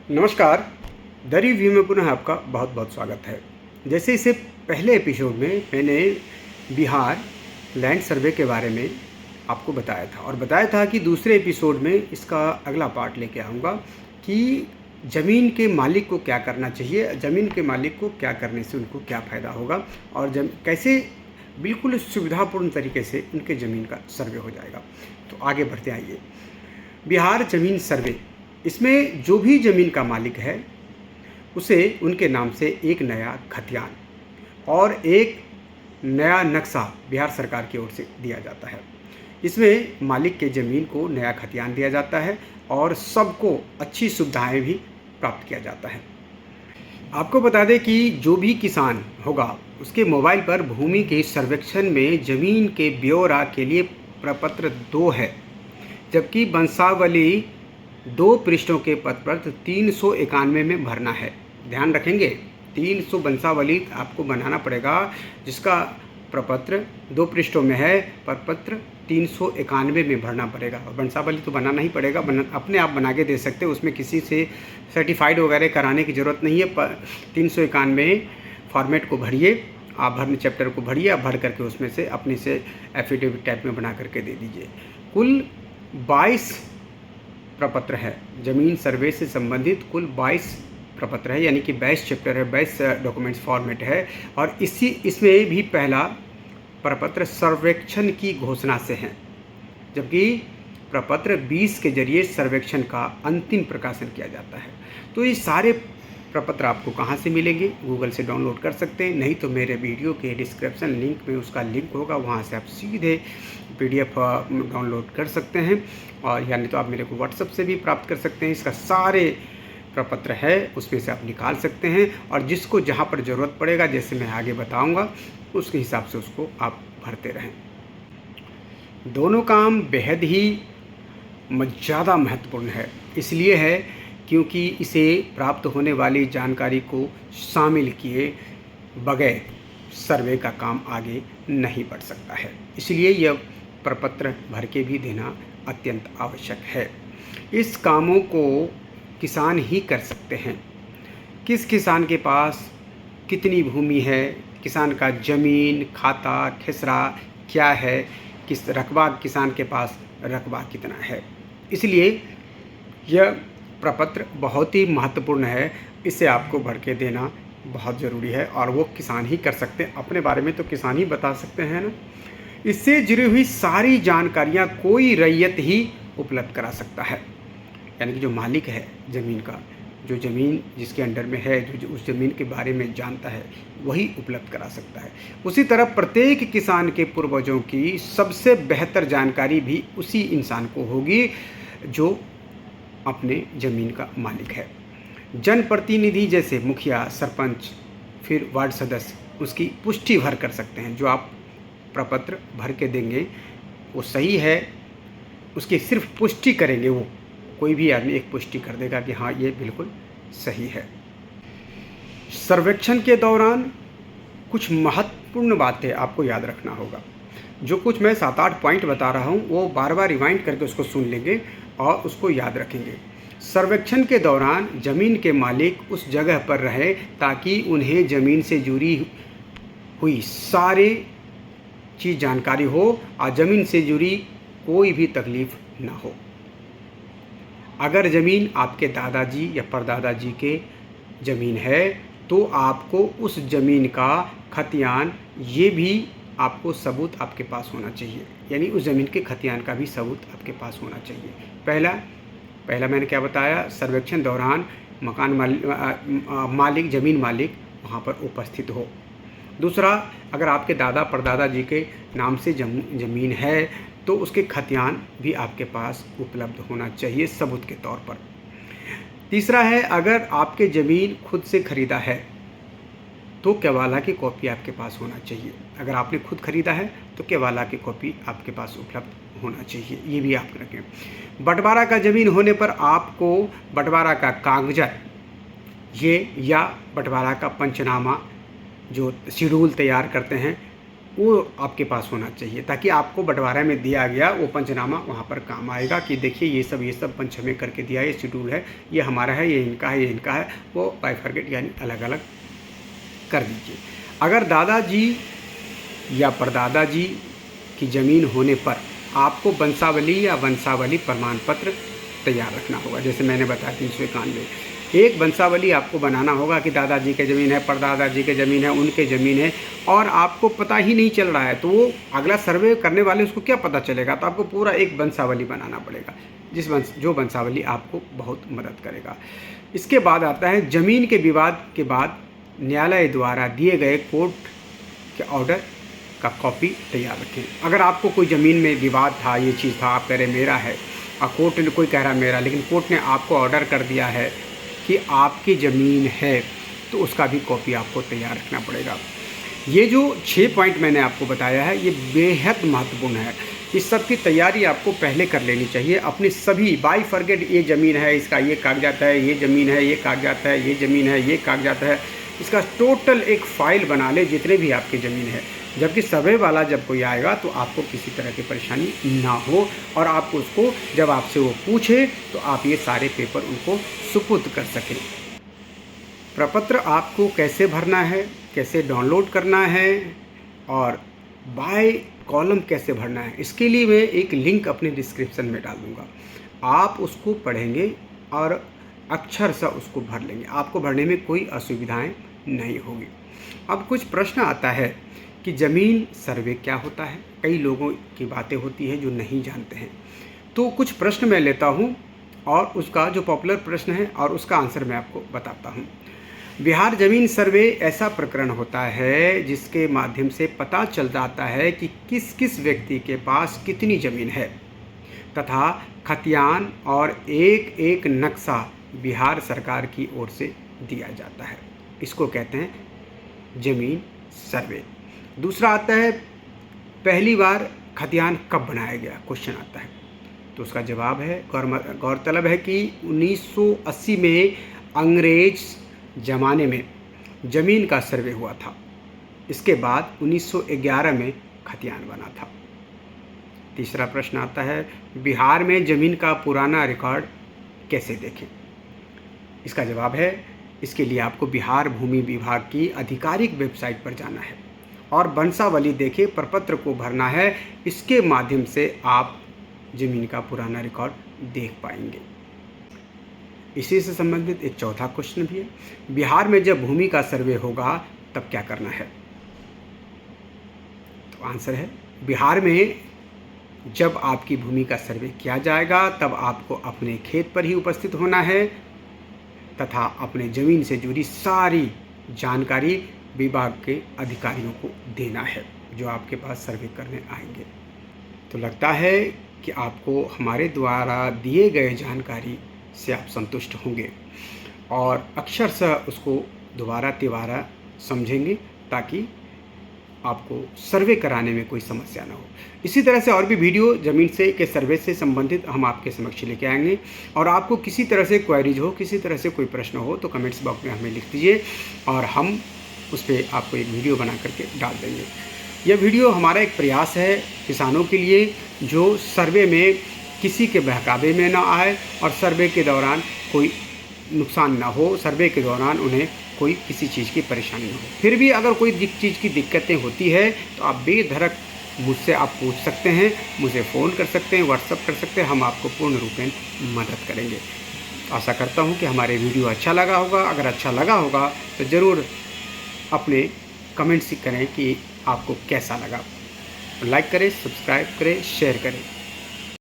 नमस्कार। The review में पुनः आपका बहुत बहुत स्वागत है। जैसे इससे पहले एपिसोड में मैंने बिहार लैंड सर्वे के बारे में आपको बताया था और बताया था कि दूसरे एपिसोड में इसका अगला पार्ट लेके आऊँगा कि ज़मीन के मालिक को क्या करना चाहिए, ज़मीन के मालिक को क्या करने से उनको क्या फ़ायदा होगा और कैसे बिल्कुल सुविधापूर्ण तरीके से उनके ज़मीन का सर्वे हो जाएगा। तो आगे बढ़ते आइए। बिहार ज़मीन सर्वे, इसमें जो भी ज़मीन का मालिक है उसे उनके नाम से एक नया खतियान और एक नया नक्शा बिहार सरकार की ओर से दिया जाता है। इसमें मालिक के ज़मीन को नया खतियान दिया जाता है और सबको अच्छी सुविधाएं भी प्राप्त किया जाता है। आपको बता दें कि जो भी किसान होगा उसके मोबाइल पर भूमि के सर्वेक्षण में ज़मीन के ब्यौरा के लिए प्रपत्र 2 है, जबकि वंशावली 2 पृष्ठों के पत्र 391 में भरना है। ध्यान रखेंगे, 300 वंशावली आपको बनाना पड़ेगा, जिसका प्रपत्र 2 पृष्ठों में है, प्रपत्र 391 में भरना पड़ेगा। और वंशावली तो बनाना ही पड़ेगा, अपने आप बना के दे सकते हो, उसमें किसी से सर्टिफाइड वगैरह कराने की ज़रूरत नहीं है। 391 फॉर्मेट को भरिए, आप भरने चैप्टर को भरिए, आप भर करके उसमें से अपने से एफिडेविट टाइप में बना करके दे दीजिए। कुल 22 प्रपत्र है, ज़मीन सर्वे से संबंधित कुल 22 प्रपत्र है, यानी कि 22 चैप्टर है, 22 डॉक्यूमेंट्स फॉर्मेट है। और इसमें भी पहला प्रपत्र सर्वेक्षण की घोषणा से है, जबकि प्रपत्र 20 के जरिए सर्वेक्षण का अंतिम प्रकाशन किया जाता है। तो ये सारे प्रपत्र आपको कहाँ से मिलेंगे? गूगल से डाउनलोड कर सकते हैं, नहीं तो मेरे वीडियो के डिस्क्रिप्शन लिंक में उसका लिंक होगा, वहाँ से आप सीधे PDF डाउनलोड कर सकते हैं। और या नहीं तो आप मेरे को व्हाट्सएप से भी प्राप्त कर सकते हैं। इसका सारे प्रपत्र है, उसमें से आप निकाल सकते हैं और जिसको जहाँ पर ज़रूरत पड़ेगा, जैसे मैं आगे बताऊँगा, उसके हिसाब से उसको आप भरते रहें। दोनों काम बेहद ही ज़्यादा महत्वपूर्ण है, इसलिए है क्योंकि इसे प्राप्त होने वाली जानकारी को शामिल किए बगैर सर्वे का काम आगे नहीं बढ़ सकता है। इसलिए यह प्रपत्र भर के भी देना अत्यंत आवश्यक है। इस कामों को किसान ही कर सकते हैं। किस किसान के पास कितनी भूमि है, किसान का ज़मीन, खाता, खेसरा क्या है, किस रकबा किसान के पास रकबा कितना है, इसलिए यह प्रपत्र बहुत ही महत्वपूर्ण है। इसे आपको भर के देना बहुत ज़रूरी है और वो किसान ही कर सकते हैं। अपने बारे में तो किसान ही बता सकते हैं ना। इससे जुड़ी हुई सारी जानकारियाँ कोई रैयत ही उपलब्ध करा सकता है, यानी कि जो मालिक है ज़मीन का, जो ज़मीन जिसके अंडर में है, जो उस ज़मीन के बारे में जानता है, वही उपलब्ध करा सकता है। उसी तरह प्रत्येक किसान के पूर्वजों की सबसे बेहतर जानकारी भी उसी इंसान को होगी जो अपने ज़मीन का मालिक है। जनप्रतिनिधि जैसे मुखिया, सरपंच, फिर वार्ड सदस्य उसकी पुष्टि भर कर सकते हैं। जो आप प्रपत्र भर के देंगे वो सही है, उसकी सिर्फ पुष्टि करेंगे, वो कोई भी आदमी एक पुष्टि कर देगा कि हाँ ये बिल्कुल सही है। सर्वेक्षण के दौरान कुछ महत्वपूर्ण बातें आपको याद रखना होगा। जो कुछ मैं 7-8 पॉइंट बता रहा हूँ वो बार बार रिवाइंड करके उसको सुन लेंगे और उसको याद रखेंगे। सर्वेक्षण के दौरान ज़मीन के मालिक उस जगह पर रहे ताकि उन्हें ज़मीन से जुड़ी हुई सारी चीज़ जानकारी हो और ज़मीन से जुड़ी कोई भी तकलीफ़ ना हो। अगर ज़मीन आपके दादाजी या परदादाजी के ज़मीन है तो आपको उस ज़मीन का खतियान, ये भी आपको सबूत आपके पास होना चाहिए, यानी उस ज़मीन के खतियान का भी सबूत आपके पास होना चाहिए। पहला मैंने क्या बताया? सर्वेक्षण दौरान मकान मालिक, ज़मीन मालिक वहाँ पर उपस्थित हो। दूसरा, अगर आपके दादा परदादा जी के नाम से ज़मीन है तो उसके खतियान भी आपके पास उपलब्ध होना चाहिए सबूत के तौर पर। तीसरा है, अगर आपके ज़मीन खुद से ख़रीदा है तो केवाला की कॉपी आपके पास होना चाहिए। अगर आपने खुद ख़रीदा है तो केवाला की कॉपी आपके पास उपलब्ध होना चाहिए, ये भी आप रखें। बंटवारा का ज़मीन होने पर आपको बंटवारा का कागजात ये या बंटवारा का पंचनामा जो शेड्यूल तैयार करते हैं वो आपके पास होना चाहिए, ताकि आपको बंटवारा में दिया गया वो पंचनामा वहाँ पर काम आएगा कि देखिए ये सब पंच हमें करके दिया है, ये शेड्यूल है, ये हमारा है, ये इनका है, ये इनका है, वो बाइफरगेट यानी अलग अलग कर दीजिए। अगर दादाजी या परदादाजी की ज़मीन होने पर आपको वंशावली या वंशावली प्रमाण पत्र तैयार रखना होगा। जैसे मैंने बताया 391 एक वंशावली आपको बनाना होगा कि दादाजी के ज़मीन है, परदादाजी के ज़मीन है, उनके ज़मीन है, और आपको पता ही नहीं चल रहा है, तो वो अगला सर्वे करने वाले उसको क्या पता चलेगा। तो आपको पूरा एक वंशावली बनाना पड़ेगा, जो वंशावली आपको बहुत मदद करेगा। इसके बाद आता है ज़मीन के विवाद के बाद न्यायालय द्वारा दिए गए कोर्ट के ऑर्डर का कॉपी तैयार रखें। अगर आपको कोई ज़मीन में विवाद था, ये चीज़ था, आप कह रहे मेरा है, और कोर्ट ने कोई कह रहा मेरा, लेकिन कोर्ट ने आपको ऑर्डर कर दिया है कि आपकी ज़मीन है, तो उसका भी कॉपी आपको तैयार रखना पड़ेगा। ये जो 6 पॉइंट मैंने आपको बताया है, ये बेहद महत्वपूर्ण है। इस सब की तैयारी आपको पहले कर लेनी चाहिए। अपनी सभी बाइफरगेट, ये ज़मीन है, इसका ये कागजात है, ये ज़मीन है, ये कागजात है, ये ज़मीन है, ये कागजात है, इसका टोटल एक फ़ाइल बना ले जितने भी आपकी ज़मीन है। जबकि सर्वे वाला जब कोई आएगा तो आपको किसी तरह की परेशानी ना हो, और आपको उसको जब आपसे वो पूछे तो आप ये सारे पेपर उनको सुपुर्द कर सकें। प्रपत्र आपको कैसे भरना है, कैसे डाउनलोड करना है, और बाय कॉलम कैसे भरना है, इसके लिए मैं एक लिंक अपने डिस्क्रिप्शन में डाल दूँगा। आप उसको पढ़ेंगे और अक्षर से उसको भर लेंगे, आपको भरने में कोई असुविधाएं नहीं होगी। अब कुछ प्रश्न आता है कि ज़मीन सर्वे क्या होता है। कई लोगों की बातें होती हैं जो नहीं जानते हैं, तो कुछ प्रश्न मैं लेता हूं और उसका जो पॉपुलर प्रश्न है और उसका आंसर मैं आपको बताता हूं। बिहार ज़मीन सर्वे ऐसा प्रकरण होता है जिसके माध्यम से पता चल जाता है कि किस किस व्यक्ति के पास कितनी ज़मीन है, तथा खतियान और एक एक नक्शा बिहार सरकार की ओर से दिया जाता है। इसको कहते हैं ज़मीन सर्वे। दूसरा आता है पहली बार खतियान कब बनाया गया, क्वेश्चन आता है, तो उसका जवाब है गौरतलब है कि 1980 में अंग्रेज ज़माने में ज़मीन का सर्वे हुआ था। इसके बाद 1911 में खतियान बना था। तीसरा प्रश्न आता है बिहार में ज़मीन का पुराना रिकॉर्ड कैसे देखें। इसका जवाब है इसके लिए आपको बिहार भूमि विभाग की आधिकारिक वेबसाइट पर जाना है और वंशावली देखे प्रपत्र को भरना है। इसके माध्यम से आप ज़मीन का पुराना रिकॉर्ड देख पाएंगे। इसी से संबंधित एक चौथा क्वेश्चन भी है, बिहार में जब भूमि का सर्वे होगा तब क्या करना है। तो आंसर है बिहार में जब आपकी भूमि का सर्वे किया जाएगा तब आपको अपने खेत पर ही उपस्थित होना है तथा अपने ज़मीन से जुड़ी सारी जानकारी विभाग के अधिकारियों को देना है जो आपके पास सर्वे करने आएंगे। तो लगता है कि आपको हमारे द्वारा दिए गए जानकारी से आप संतुष्ट होंगे और अक्षर से उसको दोबारा तिबारा समझेंगे ताकि आपको सर्वे कराने में कोई समस्या ना हो। इसी तरह से और भी वीडियो ज़मीन से के सर्वे से संबंधित हम आपके समक्ष लेके आएंगे। और आपको किसी तरह से क्वेरीज हो, किसी तरह से कोई प्रश्न हो तो कमेंट्स बॉक्स में हमें लिख दीजिए और हम उस पर आपको एक वीडियो बना करके डाल देंगे। यह वीडियो हमारा एक प्रयास है किसानों के लिए जो सर्वे में किसी के बहकावे में ना आए और सर्वे के दौरान कोई नुकसान ना हो, सर्वे के दौरान उन्हें कोई किसी चीज़ की परेशानी ना हो। फिर भी अगर कोई चीज़ की दिक्कतें होती है तो आप बेधड़क मुझसे आप पूछ सकते हैं, मुझे फ़ोन कर सकते हैं, व्हाट्सअप कर सकते हैं, हम आपको पूर्ण रूपेण मदद करेंगे। आशा करता हूँ कि हमारे वीडियो अच्छा लगा होगा। अगर अच्छा लगा होगा तो ज़रूर अपने कमेंट्स करें कि आपको कैसा लगा। लाइक करें, सब्सक्राइब करें, शेयर करें।